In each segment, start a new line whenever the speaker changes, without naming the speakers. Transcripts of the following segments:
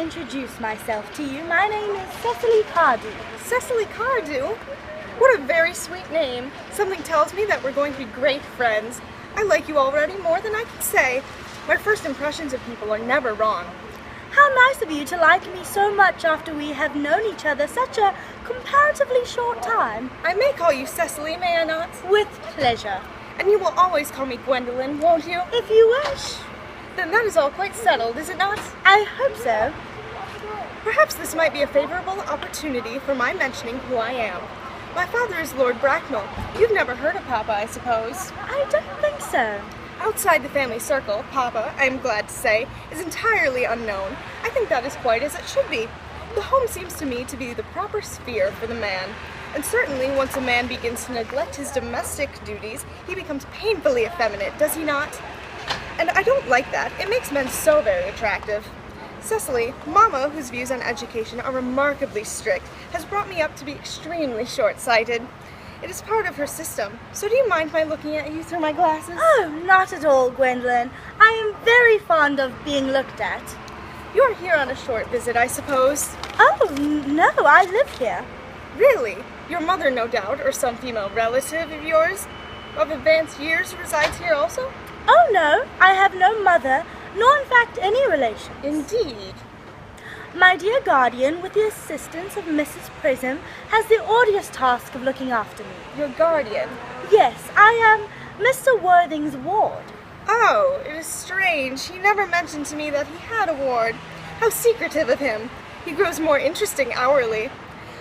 introduce myself to you. My name is Cecily Cardew.
Cecily Cardew? What a very sweet name. Something tells me that we're going to be great friends. I like you already more than I can say. My first impressions of people are never wrong.
How nice of you to like me so much after we have known each other such a comparatively short time.
I may call you Cecily, may I not?
With pleasure.
And you will always call me Gwendolyn, won't you?
If you wish.
Then that is all quite settled, is it not?
I hope so.
Perhaps this might be a favorable opportunity for my mentioning who I am. My father is Lord Bracknell. You've never heard of Papa, I suppose?
I don't think so.
Outside the family circle, Papa, I am glad to say, is entirely unknown. I think that is quite as it should be. The home seems to me to be the proper sphere for the man. And certainly, once a man begins to neglect his domestic duties, he becomes painfully effeminate, does he not? And I don't like that. It makes men so very attractive. Cecily, Mama, whose views on education are remarkably strict, has brought me up to be extremely short-sighted. It is part of her system. So do you mind my looking at you through my glasses?
Oh, not at all, Gwendolyn. I am very fond of being looked at.
You are here on a short visit, I suppose.
Oh, no, I live here.
Really? Your mother, no doubt, or some female relative of yours of advanced years resides here also?
Oh, no, I have no mother, nor in fact any relation.
Indeed.
My dear guardian, with the assistance of Mrs. Prism, has the odious task of looking after me.
Your guardian?
Yes, I am Mr. Worthing's ward.
Oh, it is strange. He never mentioned to me that he had a ward. How secretive of him. He grows more interesting hourly.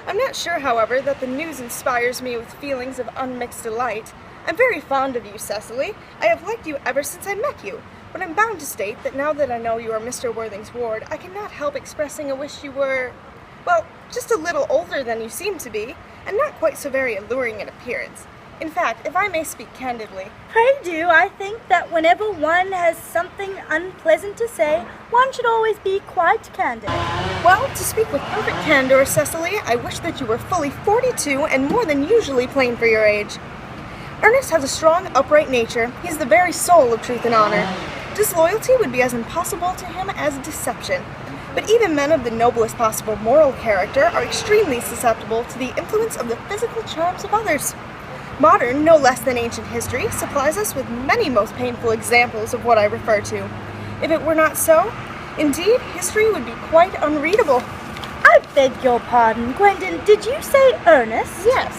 I'm not sure, however, that the news inspires me with feelings of unmixed delight. I'm very fond of you, Cecily. I have liked you ever since I met you. But I'm bound to state that now that I know you are Mr. Worthing's ward, I cannot help expressing a wish you were, well, just a little older than you seem to be, and not quite so very alluring in appearance. In fact, if I may speak candidly.
Pray do. I think that whenever one has something unpleasant to say, one should always be quite candid.
Well, to speak with perfect candor, Cecily, I wish that you were fully 42 and more than usually plain for your age. Ernest has a strong, upright nature. He is the very soul of truth and honor. Disloyalty would be as impossible to him as deception. But even men of the noblest possible moral character are extremely susceptible to the influence of the physical charms of others. Modern, no less than ancient history, supplies us with many most painful examples of what I refer to. If it were not so, indeed, history would be quite unreadable.
I beg your pardon, Gwendolyn, did you say Ernest?
Yes.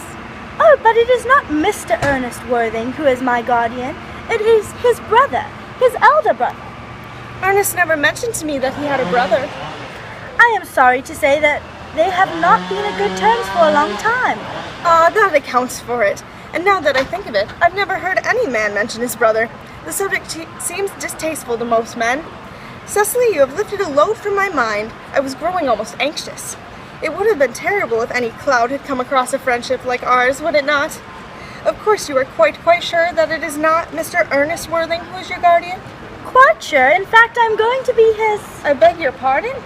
Oh, but it is not Mr. Ernest Worthing who is my guardian. It is his brother, his elder brother.
Ernest never mentioned to me that he had a brother.
I am sorry to say that they have not been on good terms for a long time.
That accounts for it. And now that I think of it, I've never heard any man mention his brother. The subject seems distasteful to most men. Cecily, you have lifted a load from my mind. I was growing almost anxious. It would have been terrible if any cloud had come across a friendship like ours, would it not? Of course you are quite sure that it is not Mr. Ernest Worthing who is your guardian?
Quite sure. In fact, I'm going to be his...
I beg your pardon?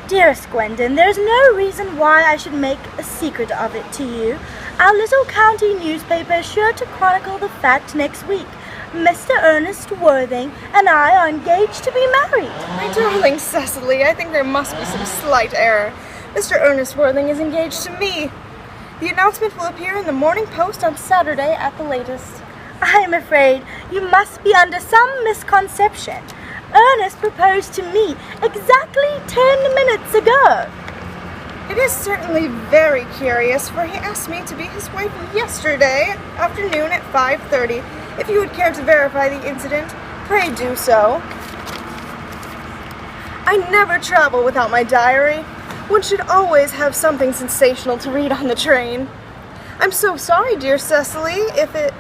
Dearest Gwendolyn, there's no reason why I should make a secret of it to you. Our little county newspaper is sure to chronicle the fact next week. Mr. Ernest Worthing and I are engaged to be married.
My darling Cecily, I think there must be some slight error. Mr. Ernest Worthing is engaged to me. The announcement will appear in the Morning Post on Saturday at the latest.
I am afraid you must be under some misconception. Ernest proposed to me exactly 10 minutes ago.
It is certainly very curious, for he asked me to be his wife yesterday afternoon at 5:30. If you would care to verify the incident, pray do so. I never travel without my diary. One should always have something sensational to read on the train. I'm so sorry, dear Cecily, if it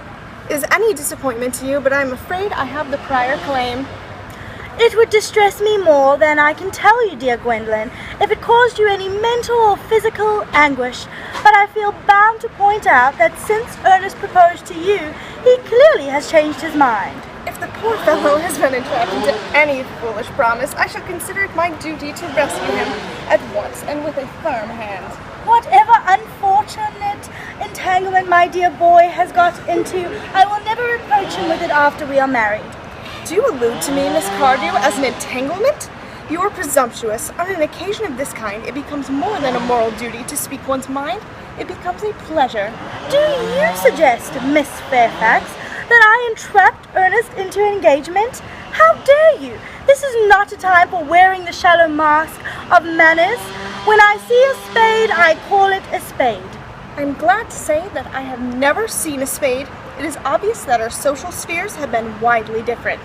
is any disappointment to you, but I'm afraid I have the prior claim.
It would distress me more than I can tell you, dear Gwendolyn, if it caused you any mental or physical anguish, but I feel bound to point out that since Ernest proposed to you, he clearly has changed his mind.
If the poor fellow has been entrapped into any foolish promise, I shall consider it my duty to rescue him at once and with a firm hand.
Whatever unfortunate entanglement my dear boy has got into, I will never reproach him with it after we are married.
Do you allude to me, Miss Cardew, as an entanglement? You are presumptuous. On an occasion of this kind, it becomes more than a moral duty to speak one's mind. It becomes a pleasure.
Do you suggest, Miss Fairfax, that I entrapped Ernest into an engagement? How dare you? This is not a time for wearing the shallow mask of manners. When I see a spade, I call it a spade.
I'm glad to say that I have never seen a spade. It is obvious that our social spheres have been widely different.